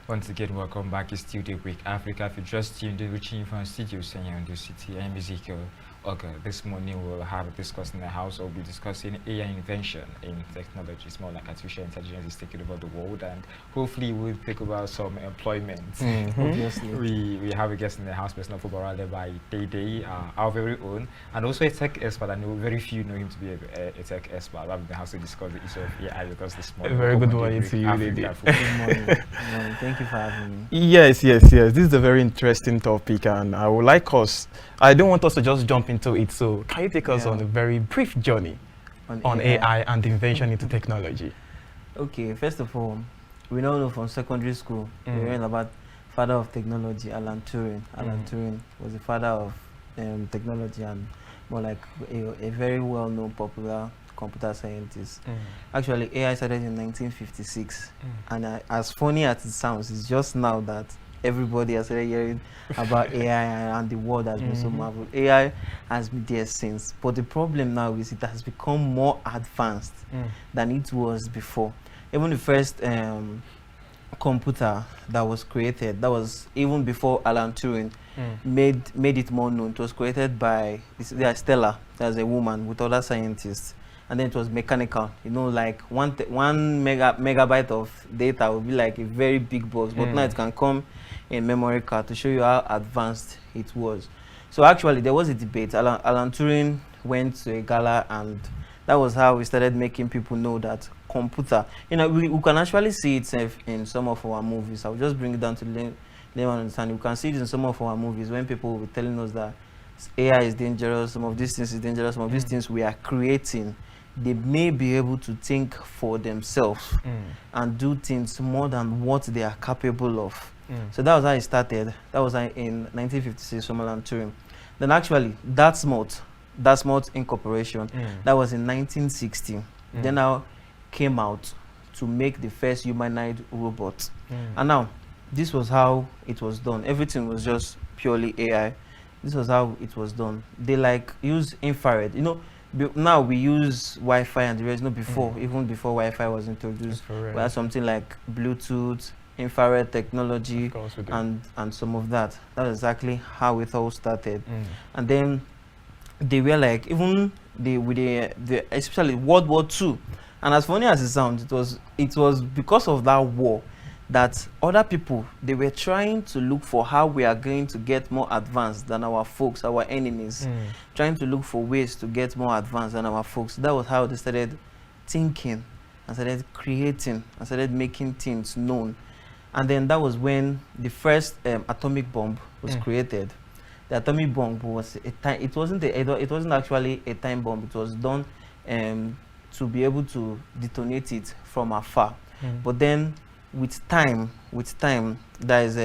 Once again, welcome back. It's still Daybreak Africa. If you just tuned in, reaching from studio saying in the city, I'm Ezekiel. Okay, this morning we'll have a discussion in the house. We'll be discussing AI invention in technology. It's more like artificial intelligence is taking over the world, and hopefully we'll take over some employment. Obviously. We have a guest in the house, person of Fubara, Levi, Dede, our very own, and also a tech expert. I know very few know him to be a tech expert. I've been the house to discuss the issue of AI with us this morning. A very good morning to you, Dede. Good morning. Thank you for having me. Yes. This is a very interesting topic, and I would like us. I don't want us to just jump into it. So, can you take us on a very brief journey on AI and invention into technology? Okay. First of all, we all know from secondary school we learned about father of technology, Alan Turing. Alan Turing was the father of technology and more like a very well-known, popular computer scientist. Actually, AI started in 1956, and as funny as it sounds, it's just now that everybody has started hearing about AI and the world has been so marvelous. AI has been there since, but the problem now is it has become more advanced than it was before. Even the first computer that was created, that was even before Alan Turing, made it more known. It was created by Stella, as a woman with other scientists, and then it was mechanical. You know, like one megabyte of data would be like a very big box, but now it can come in memory card to show you how advanced it was. So actually, there was a debate. Alan Turing went to a gala, and that was how we started making people know that computer. You know, we can actually see it in some of our movies. I'll just bring it down to layman understand. We can see it in some of our movies when people will be telling us that AI is dangerous. Some of these things is dangerous. Some of these things we are creating, they may be able to think for themselves and do things more than what they are capable of. So that was how it started. That was in 1956 from Alan Turing. Then actually, Dartmouth Incorporation, that was in 1960. Then now came out to make the first humanoid robot. And now, this was how it was done. Everything was just purely AI. This was how it was done. They like use infrared. You know, now we use Wi-Fi and the rest. No, before, even before Wi-Fi was introduced, we had something like Bluetooth, infrared technology, and some of that. That's exactly how it all started. And then they were like, even especially World War II. And as funny as it sounds, it was because of that war that other people, they were trying to look for how we are going to get more advanced than our folks, our enemies, trying to look for ways to get more advanced than our folks. That was how they started thinking and started creating and started making things known. And then that was when the first atomic bomb was created. The atomic bomb was it wasn't actually a time bomb. It was done to be able to detonate it from afar. But then with time, there is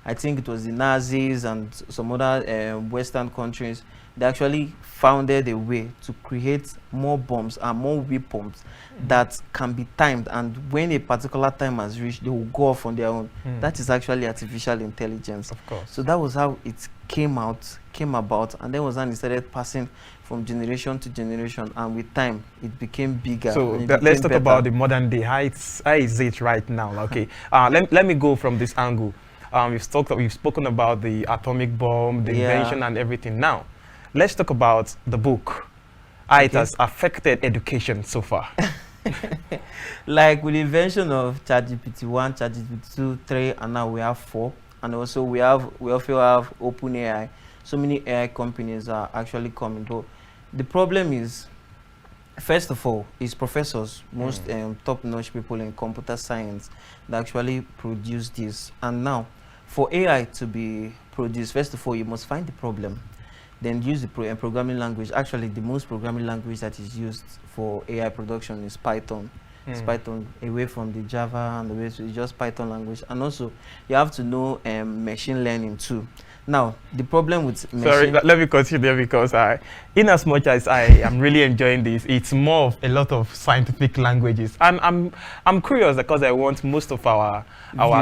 I think it was the Nazis and some other Western countries. They actually founded a way to create more bombs and more weapons that can be timed, and when a particular time has reached, they will go off on their own. That is actually artificial intelligence. Of course. So that was how it came about, and then was when it started passing from generation to generation, and with time, it became bigger. So let's talk about the modern day. How is it right now? Okay, let me go from this angle. We've spoken about the atomic bomb, the invention, and everything. Now, let's talk about the book. How it has affected education so far. Like with the invention of ChatGPT 1, ChatGPT 2, 3, and now we have 4. And also we also have OpenAI. So many AI companies are actually coming. But the problem is, first of all, is professors, most top-notch people in computer science that actually produce this. And now, for AI to be produced, first of all, you must find the problem. Then use the programming language. Actually, the most programming language that is used for AI production is Python. It's Python, away from the Java and the rest. It's just Python language. And also, you have to know machine learning too. Now, the problem with Sorry, let me continue because in as much as I am really enjoying this, it's more of a lot of scientific languages. And I'm curious because I want most of our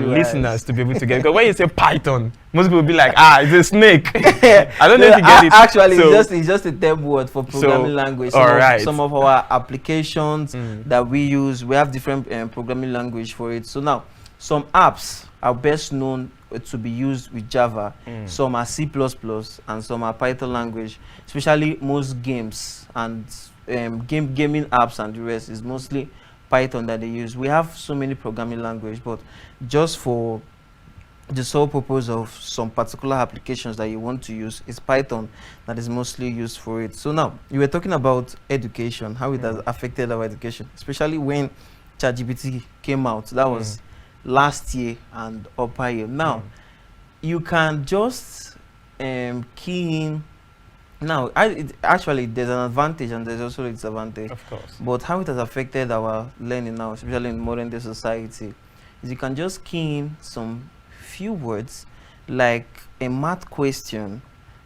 listeners to be able to get it. Because when you say Python, most people will be like, it's a snake. I don't know if you get it. Actually, it's just a term word for programming language. Some of our applications that we use, we have different programming language for it. So now, some apps are best known to be used with Java. Some are C++ and some are Python language. Especially most games and gaming apps and the rest is mostly Python that they use. We have so many programming language, but just for the sole purpose of some particular applications that you want to use, is Python that is mostly used for it. So now you were talking about education, how it has affected our education, especially when ChatGPT came out. That was last year and upper year. Now you can just key in. Now actually there's an advantage and there's also a disadvantage, Of course. but how it has affected our learning now, especially in modern day society, is you can just key in some few words like a math question,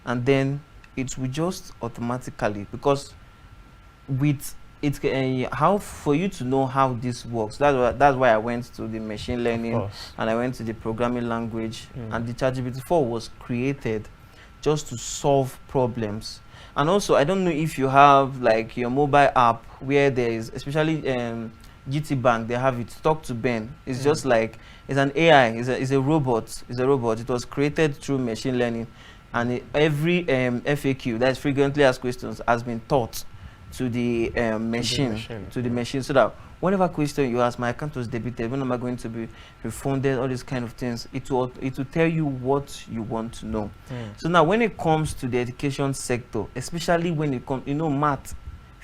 and then it will just automatically, because with it, how for you to know how this works, that's why I went to the machine learning and I went to the programming language, and the ChatGPT 4 was created just to solve problems. And also, I don't know if you have like your mobile app where there is, especially GT Bank, they have it, Talk to Ben. It's just like, it's an AI, it's a robot. It's a robot. It was created through machine learning, and every FAQ, that's frequently asked questions, has been taught to the machine, so that whatever question you ask, my account was debited, when am I going to be refunded, all these kind of things, it will tell you what you want to know. So now when it comes to the education sector, especially when it comes, math,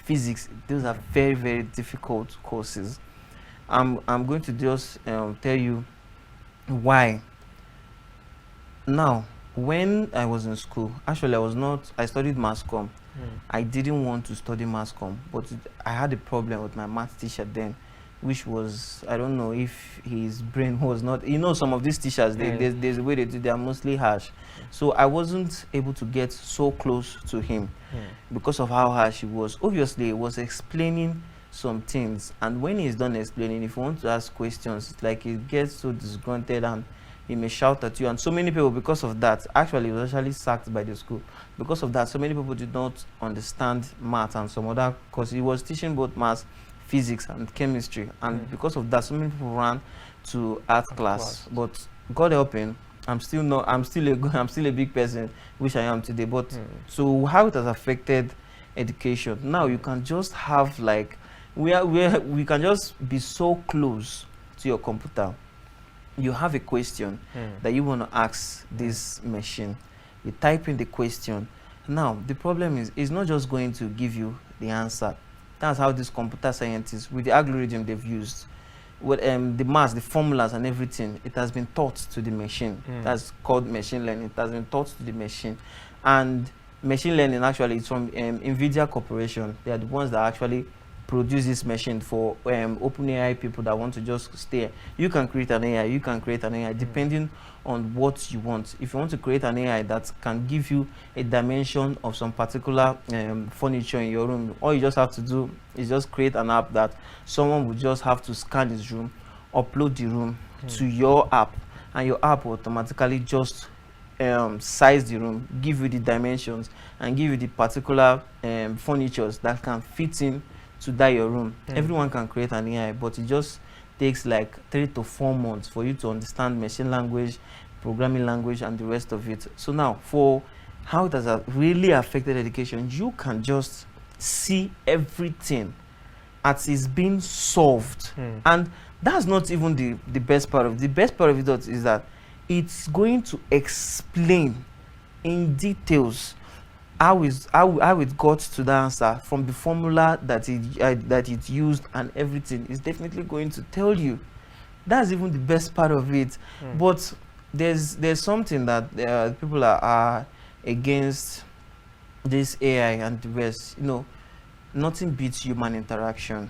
physics, those are very, very difficult courses. I'm going to just tell you why. Now, when I was in school, actually I studied mass comm. I didn't want to study mass comm, but I had a problem with my math teacher then, which was, I don't know if his brain was not, some of these teachers, there's a way they do, they are mostly harsh. So I wasn't able to get so close to him because of how harsh he was. Obviously, he was explaining some things, and when he's done explaining, if you want to ask questions, it's like he gets so disgruntled and he may shout at you. And so many people, because of that, actually he was actually sacked by the school. Because of that, so many people did not understand math and some other courses. He was teaching both math, physics and chemistry, and because of that, so many people ran to art class. But God helping, I'm still a big person, which I am today. But so how it has affected education, now you can just have like, we can just be so close to your computer. You have a question that you want to ask this machine. You type in the question. Now, the problem is, it's not just going to give you the answer. That's how these computer scientists, with the algorithm they've used, with the maths, the formulas and everything, it has been taught to the machine. That's called machine learning. It has been taught to the machine. And machine learning, actually, it's from NVIDIA Corporation. They are the ones that actually produce this machine for OpenAI people that want to just stay. You can create an AI, you can create an AI depending on what you want. If you want to create an AI that can give you a dimension of some particular furniture in your room, all you just have to do is just create an app that someone would just have to scan his room, upload the room to your app, and your app will automatically just size the room, give you the dimensions, and give you the particular furnitures that can fit in to your room. Everyone can create an AI, but it just takes like 3 to 4 months for you to understand machine language, programming language, and the rest of it. So now, for how it has really affected education, you can just see everything as it's being solved. And that's not even the best part of it. The best part of it is that it's going to explain in details how it got to the answer, from the formula that it used and everything. Is definitely going to tell you. That's even the best part of it. But there's something that people are against this AI and the rest. Nothing beats human interaction.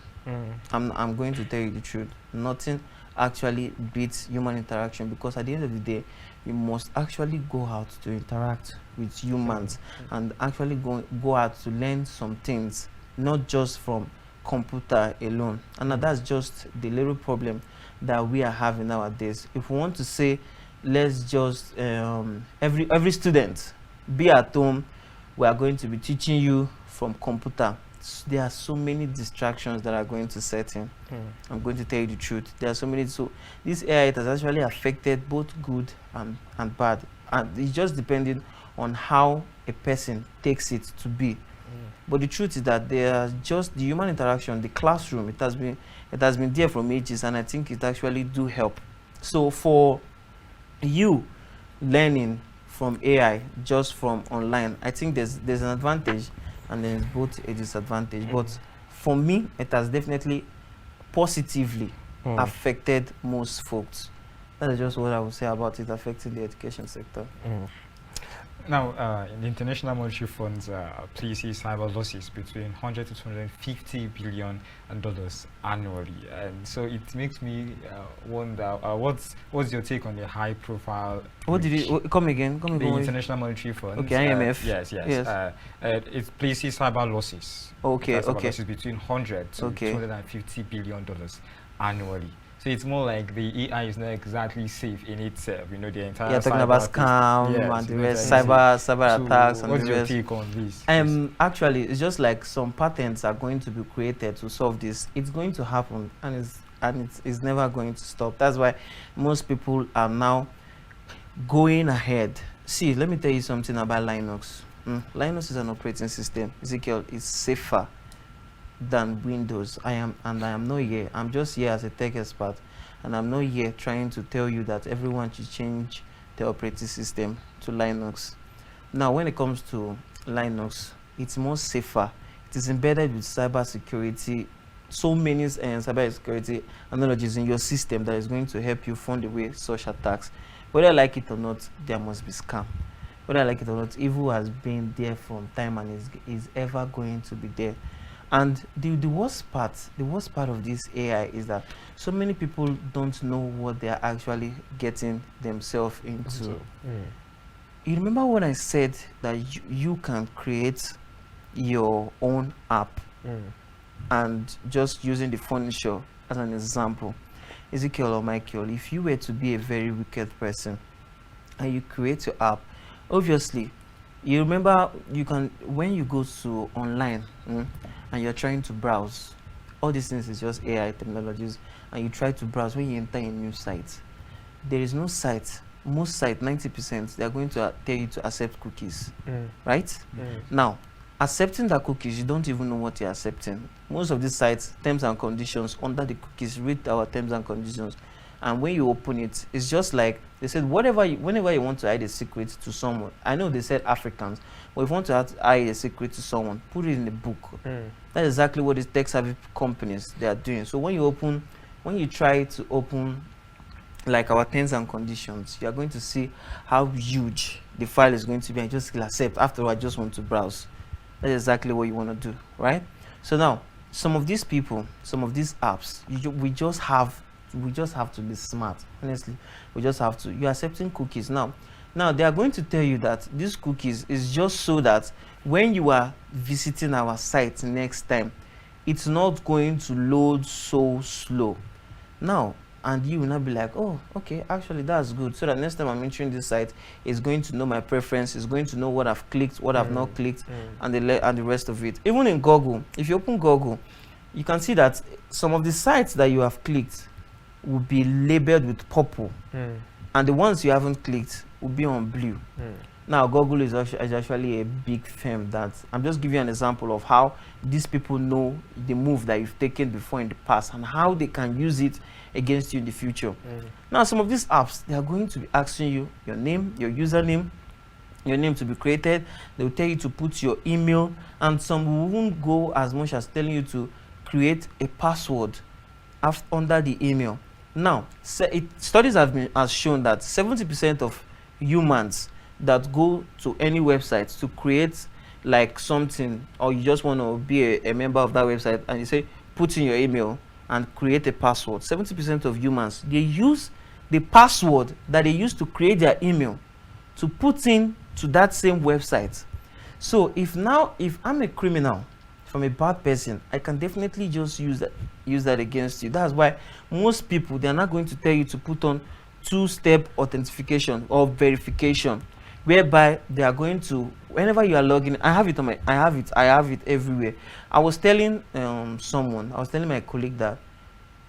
I'm going to tell you the truth. Nothing actually beats human interaction, because at the end of the day, you must actually go out to interact with humans and actually go out to learn some things, not just from computer alone. And that's just the little problem that we are having nowadays. If we want to say, let's just every student be at home, we are going to be teaching you from computer. there are so many distractions that are going to set in. I'm going to tell you the truth. There are so many. So this AI, it has actually affected both good and bad, and it's just depending on how a person takes it to be. But the truth is that there are just the human interaction, the classroom. It has been there from ages, and I think it actually do help. So for you learning from AI just from online, I think there's an advantage and there's both a disadvantage. But for me, it has definitely positively affected most folks. That is just what I would say about it affecting the education sector. Now, the International Monetary Fund's places cyber losses between 100 to 250 billion dollars annually, and so it makes me wonder, what's your take on the high-profile? What did it come again? Come the again. International Monetary Fund. Okay, IMF. Yes. It places cyber losses. Okay, cyber okay. losses between 100 to 250 billion dollars annually. So it's more like the AI is not exactly safe in itself. You know, the entire. Yeah, talking about scam and the rest, cyber attacks and the rest. What's your take on this? Actually, it's just like some patents are going to be created to solve this. It's going to happen, and it's never going to stop. That's why most people are now going ahead. See, let me tell you something about Linux. Linux is an operating system. Ezekiel is safer than Windows. I am not here. I'm just here as a tech expert, and I'm not here trying to tell you that everyone should change the operating system to Linux. Now, when it comes to Linux, it's more safer. It is embedded with cybersecurity, so many cybersecurity analogies in your system that is going to help you fund away such attacks. Whether I like it or not, there must be scam. Whether I like it or not, evil has been there from time and is ever going to be there. And the worst part of this AI is that so many people don't know what they are actually getting themselves into. You remember when I said that you can create your own app and just using the furniture as an example? Ezekiel or Michael, if you were to be a very wicked person and you create your app, obviously, you remember when you go to online and you're trying to browse, all these things is just AI technologies, and you try to browse. When you enter a new site, there is no site, most sites, 90%, they are going to tell you to accept cookies, right? Now, accepting the cookies, you don't even know what you're accepting. Most of these sites, terms and conditions, under the cookies, read our terms and conditions. And when you open it, it's just like they said, whenever you want to hide a secret to someone, I know they said Africans, but if you want to hide a secret to someone, put it in a book. That's exactly what these tech savvy companies they are doing. So when you try to open like our terms and conditions, you are going to see how huge the file is going to be, and just click accept. After all, I just want to browse. That's exactly what you want to do, right? So now, some of these people, some of these apps, we just have to be smart. Honestly, we just have to. You're accepting cookies now. They are going to tell you that these cookies is just so that when you are visiting our site next time, it's not going to load so slow. Now, and you will not be like, oh, okay, actually that's good. So that next time I'm entering this site, it's going to know my preference, it's going to know what I've clicked, what I've not clicked, and the rest of it. Even in Google, if you open Google, you can see that some of the sites that you have clicked will be labeled with purple, and the ones you haven't clicked will be on blue. Now, Google is actually a big firm that I'm just giving you an example of how these people know the move that you've taken before in the past and how they can use it against you in the future. Now, some of these apps, they are going to be asking you your name, your username, your name to be created. They will tell you to put your email, and some won't go as much as telling you to create a password under the email. Now, studies have shown that 70% of humans that go to any website to create like something, or you just want to be a member of that website, and you say put in your email and create a password, 70% of humans, they use the password that they used to create their email to put in to that same website. So if I'm a criminal, if I'm a bad person, I can definitely just use that against you. That's why most people, they're not going to tell you to put on two-step authentication or verification. whereby they are going to, whenever you are logging, I have it everywhere. I was telling my colleague that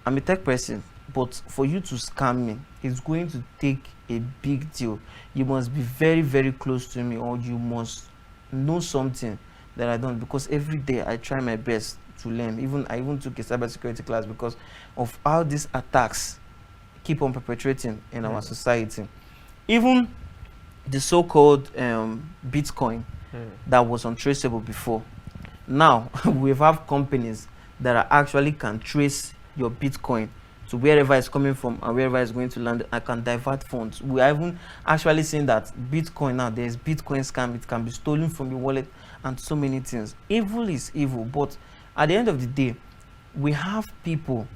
I'm a tech person, but for you to scam me, it's going to take a big deal. You must be very, very close to me, or you must know something that I don't, because every day I try my best to learn. I even took a cybersecurity class because of how these attacks keep on perpetrating in our society. Even the so-called Bitcoin that was untraceable before. Now we have companies that are actually can trace your Bitcoin to wherever it's coming from and wherever it's going to land. I can divert funds. We are even actually seeing that Bitcoin now, there's Bitcoin scam. It can be stolen from your wallet and so many things. Evil is evil, but at the end of the day, we have people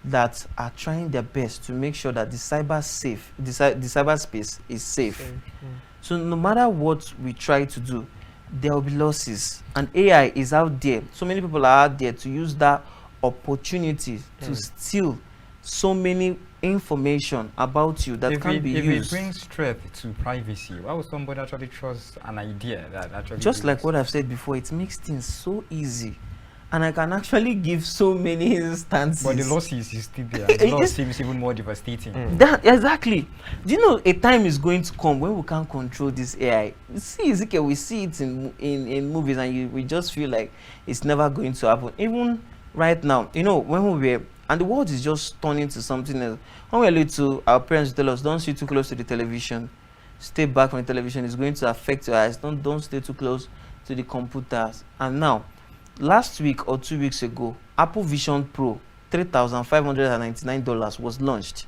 that are trying their best to make sure that the cyberspace is safe. So no matter what we try to do, there will be losses, and AI is out there. So many people are out there to use that opportunity to steal so many information about you that can be used. If it brings threat to privacy, why would somebody actually trust an idea that actually... Just like what I've said before, it makes things so easy. And I can actually give so many instances. But the losses is still there. The loss seems even more devastating. Exactly. Do you know a time is going to come when we can't control this AI? You see Ezekiel, we see it in movies, and we just feel like it's never going to happen. Even right now, you know, when we were, and the world is just turning to something else. When we were little, our parents tell us, don't sit too close to the television. Stay back from the television. It's going to affect your eyes. Don't stay too close to the computers. And now, last week or 2 weeks ago, Apple Vision Pro, $3,599 was launched.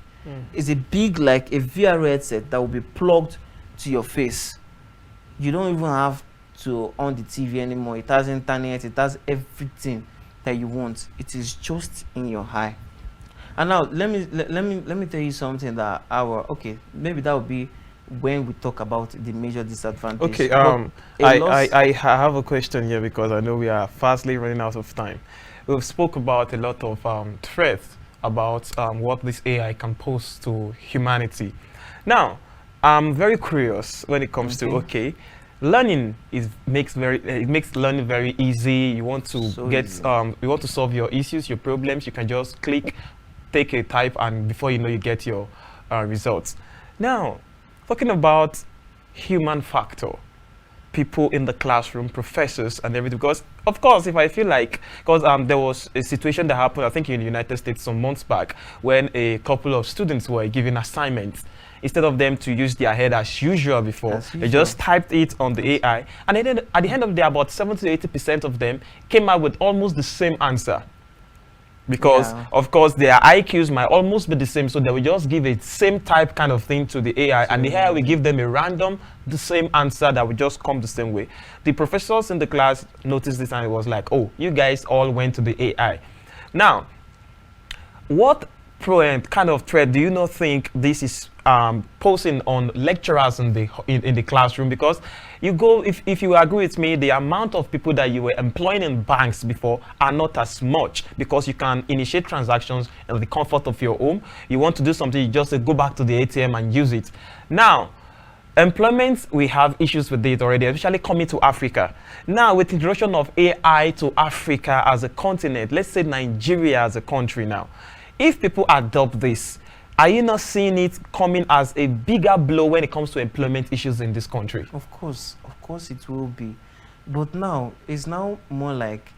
It's a big, like a VR headset that will be plugged to your face. You don't even have to on the TV anymore. It has internet. It has everything that you want. It is just in your eye. And now let me tell you something that maybe that will be when we talk about the major disadvantage. Okay, I have a question here because I know we are fastly running out of time. We've spoke about a lot of threats about what this AI can pose to humanity. Now, I'm very curious when it comes to learning makes learning very easy. You want to you want to solve your issues, your problems. You can just click, take a type, and before you know, you get your results. Now, talking about human factor, people in the classroom, professors and everything, because of course, if I feel like, because there was a situation that happened, I think in the United States some months back, when a couple of students were given assignments. Instead of them to use their head as usual before, they just typed it on the AI, and then at the end of the day, about 70 to 80% of them came out with almost the same answer. Because of course their IQs might almost be the same, so they will just give a same type kind of thing to the AI, and the AI will give them a random, the same answer that will just come the same way. The professors in the class noticed this, and it was like, oh, you guys all went to the AI. Now, what kind of threat do you not think this is posing on lecturers in the classroom? Because you go, if you agree with me, the amount of people that you were employing in banks before are not as much, because you can initiate transactions in the comfort of your home. You want to do something, you just go back to the ATM and use it. Now, employment, we have issues with it already, especially coming to Africa. Now, with the introduction of AI to Africa as a continent, let's say Nigeria as a country now, if people adopt this, are you not seeing it coming as a bigger blow when it comes to employment issues in this country? Of course it will be. But now, it's now more like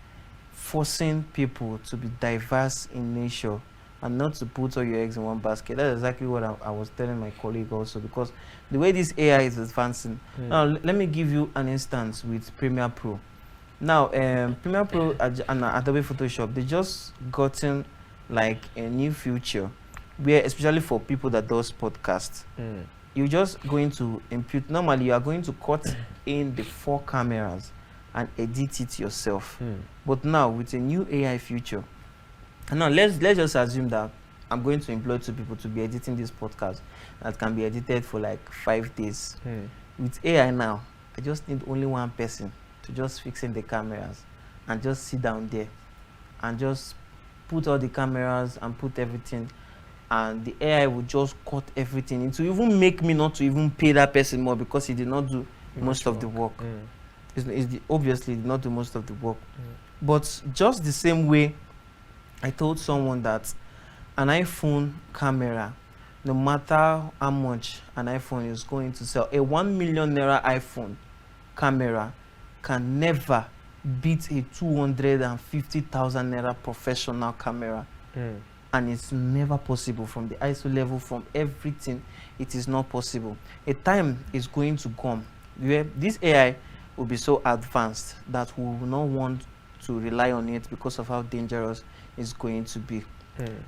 forcing people to be diverse in nature and not to put all your eggs in one basket. That's exactly what I was telling my colleague also, because the way this AI is advancing. Now, let me give you an instance with Premiere Pro. Now, Premiere Pro and Adobe Photoshop, they just gotten like a new feature where, especially for people that does podcasts, you're just going to impute. Normally, you are going to cut in the 4 cameras and edit it yourself. But now, with a new AI feature, and now let's just assume that I'm going to employ 2 people to be editing this podcast that can be edited for like 5 days. With AI now, I just need only 1 person to just fix in the cameras and just sit down there and just put all the cameras and put everything. and the AI will just cut everything. It will even make me not to even pay that person more because he did not do most of the work. Obviously did not do most of the work. But just the same way, I told someone that an iPhone camera, no matter how much an iPhone is going to sell, a 1 million naira iPhone camera can never beat a 250,000 naira professional camera. And it's never possible. From the ISO level, from everything, it is not possible. A time is going to come where this AI will be so advanced that we will not want to rely on it because of how dangerous it's going to be.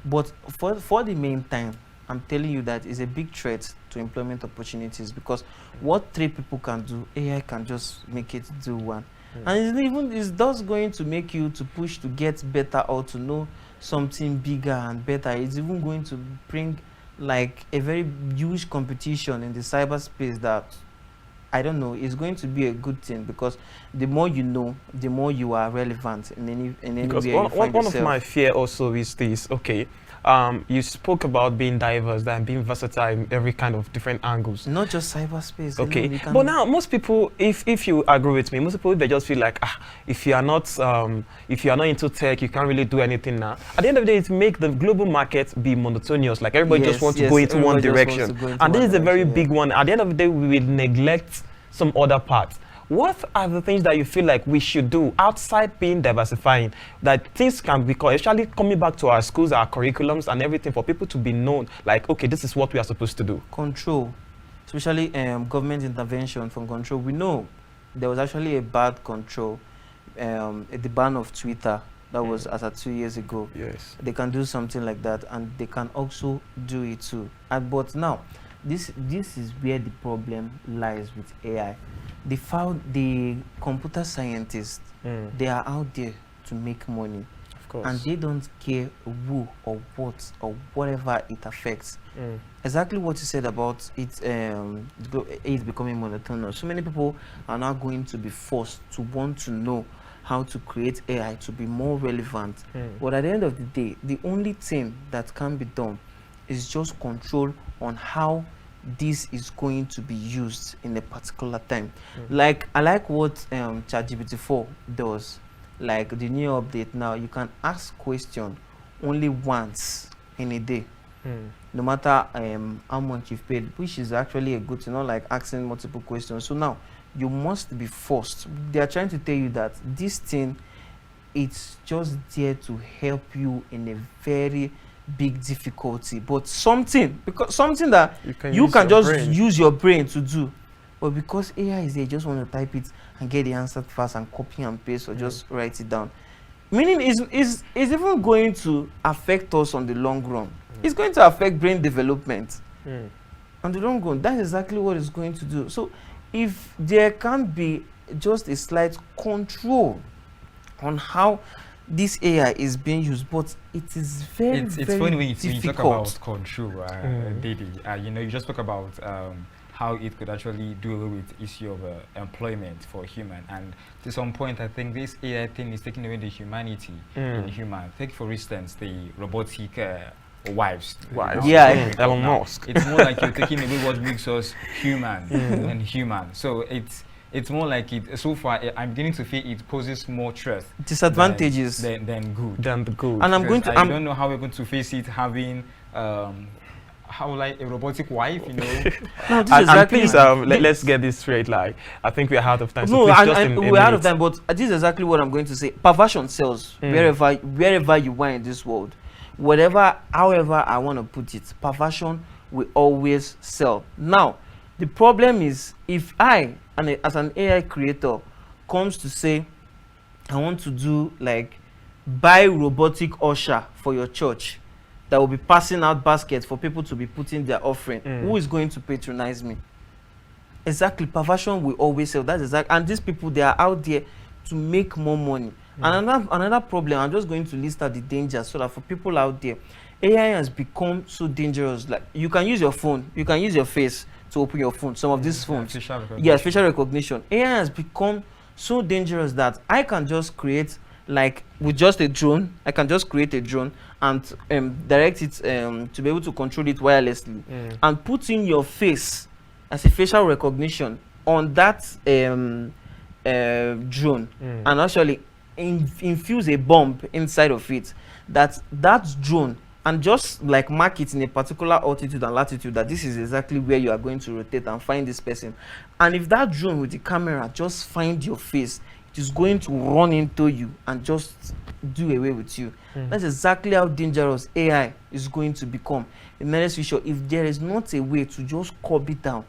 But for the meantime, I'm telling you that it's a big threat to employment opportunities, because what 3 people can do, AI can just make it do 1. And it's thus going to make you to push to get better or to know something bigger and better. It's even going to bring like a very huge competition in the cyberspace that, I don't know, it's going to be a good thing, because the more you know, the more you are relevant in any because way you find one yourself. of my fear also is this, okay, you spoke about being diverse and being versatile in every kind of different angles. Not just cyberspace. Okay, but now most people, if you agree with me, most people, they just feel like, if you are not into tech, you can't really do anything now. At the end of the day, it makes the global market be monotonous. Like everybody just wants to go into one direction, and this is a very big one. At the end of the day, we will neglect some other parts. What are the things that you feel like we should do outside being diversifying, that things can be, especially coming back to our schools, our curriculums and everything, for people to be known, like, okay, this is what we are supposed to do? Control, especially government intervention from control. We know there was actually a bad control, the ban of Twitter, that was as of 2 years ago. Yes. They can do something like that, and they can also do it too. But now, this is where the problem lies with AI. The computer scientists, they are out there to make money, of course, and they don't care who or what or whatever it affects. Exactly what you said about it becoming monotonous. So many people are now going to be forced to want to know how to create AI to be more relevant. But at the end of the day, the only thing that can be done is just control on how this is going to be used in a particular time. Like, I like what ChatGPT 4 does. Like the new update now, you can ask question only once in a day, no matter how much you've paid, which is actually a good thing, not like asking multiple questions. So now you must be forced. They are trying to tell you that this thing, it's just there to help you in a very big difficulty, but something that you can just use your brain to do. But because AI is there, you just want to type it and get the answer fast and copy and paste, or just write it down. Meaning is even going to affect us on the long run. It's going to affect brain development on the long run. That's exactly what it's going to do. So if there can be just a slight control on how this AI is being used, but it is very funny when you talk about control, Dede. You just talk about how it could actually do away with the issue of employment for human, and to some point I think this AI thing is taking away the humanity in human. Take for instance the robotic wives. Yeah, Elon Musk. It's more like you're taking away what makes us human and human. So it's more like it. So far, I'm beginning to feel it poses more threat, disadvantages than good. And I don't know how we're going to face it having like a robotic wife, No, this is exactly. Please, let's get this straight. Like, I think we're out of time. No, we're out of time. But this is exactly what I'm going to say. Perversion sells wherever you are in this world. However I want to put it, perversion will always sell. Now, the problem is, if I, as an AI creator, comes to say, I want to do like buy robotic usher for your church that will be passing out baskets for people to be putting their offering, who is going to patronize me? Exactly, perversion will always sell. That's exactly, and these people, they are out there to make more money. Another problem, I'm just going to list out the dangers so that for people out there, AI has become so dangerous. Like, you can use your phone, you can use your face to open your phone. Some of these phones, facial recognition. AI has become so dangerous that I can just create like with just a drone. I can just create a drone and direct it to be able to control it wirelessly, and put in your face as a facial recognition on that drone, and actually infuse a bomb inside of it, that drone, and just like mark it in a particular altitude and latitude, that this is exactly where you are going to rotate and find this person. And if that drone with the camera just find your face, it is going to run into you and just do away with you. That's exactly how dangerous AI is going to become in the next future if there is not a way to just curb it down.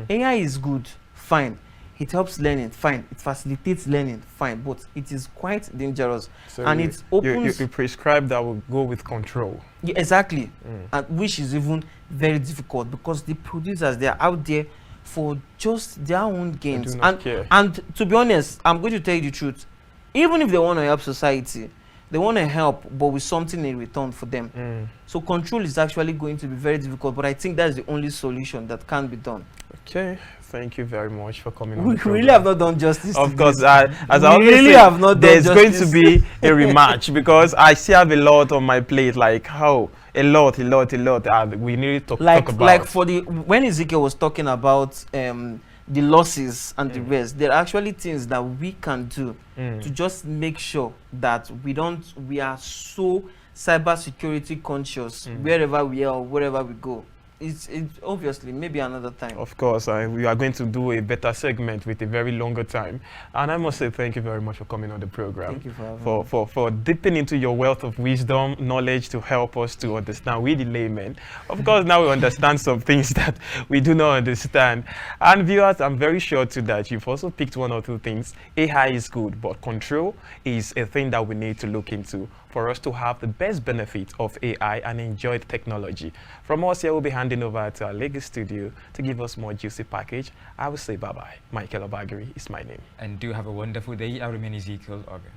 AI is good, fine. It helps learning, fine. It facilitates learning, fine. But it is quite dangerous, So and it opens. you prescribe that will go with control. Yeah, exactly, and which is even very difficult because the producers, they are out there for just their own gains. And to be honest, I'm going to tell you the truth. Even if they want to help society, they want to help, but with something in return for them. So control is actually going to be very difficult, but I think that's the only solution that can be done. Okay, thank you very much for coming on. We the program. really have not done justice. Of to course, this. as I We always really say, have not done there's going to justice. be a rematch because I still have a lot on my plate. Like how a lot. We need to talk about. Like for the when Ezekiel was talking about the losses and the rest, there are actually things that we can do to just make sure that we are so cyber security conscious wherever we are or wherever we go. It's obviously maybe another time. Of course, we are going to do a better segment with a very longer time. And I must say thank you very much for coming on the program. Thank you for having me. For dipping into your wealth of wisdom, knowledge to help us to understand. We the laymen. Of course, now we understand some things that we do not understand. And viewers, I'm very sure too that you've also picked one or two things. AI is good, but control is a thing that we need to look into for us to have the best benefit of AI and enjoy the technology. From us here, we'll be handing over to our Lagos studio to give us more juicy package. I will say bye-bye. Michael Obagiri is my name. And do have a wonderful day. I remain Ezekiel Ogar.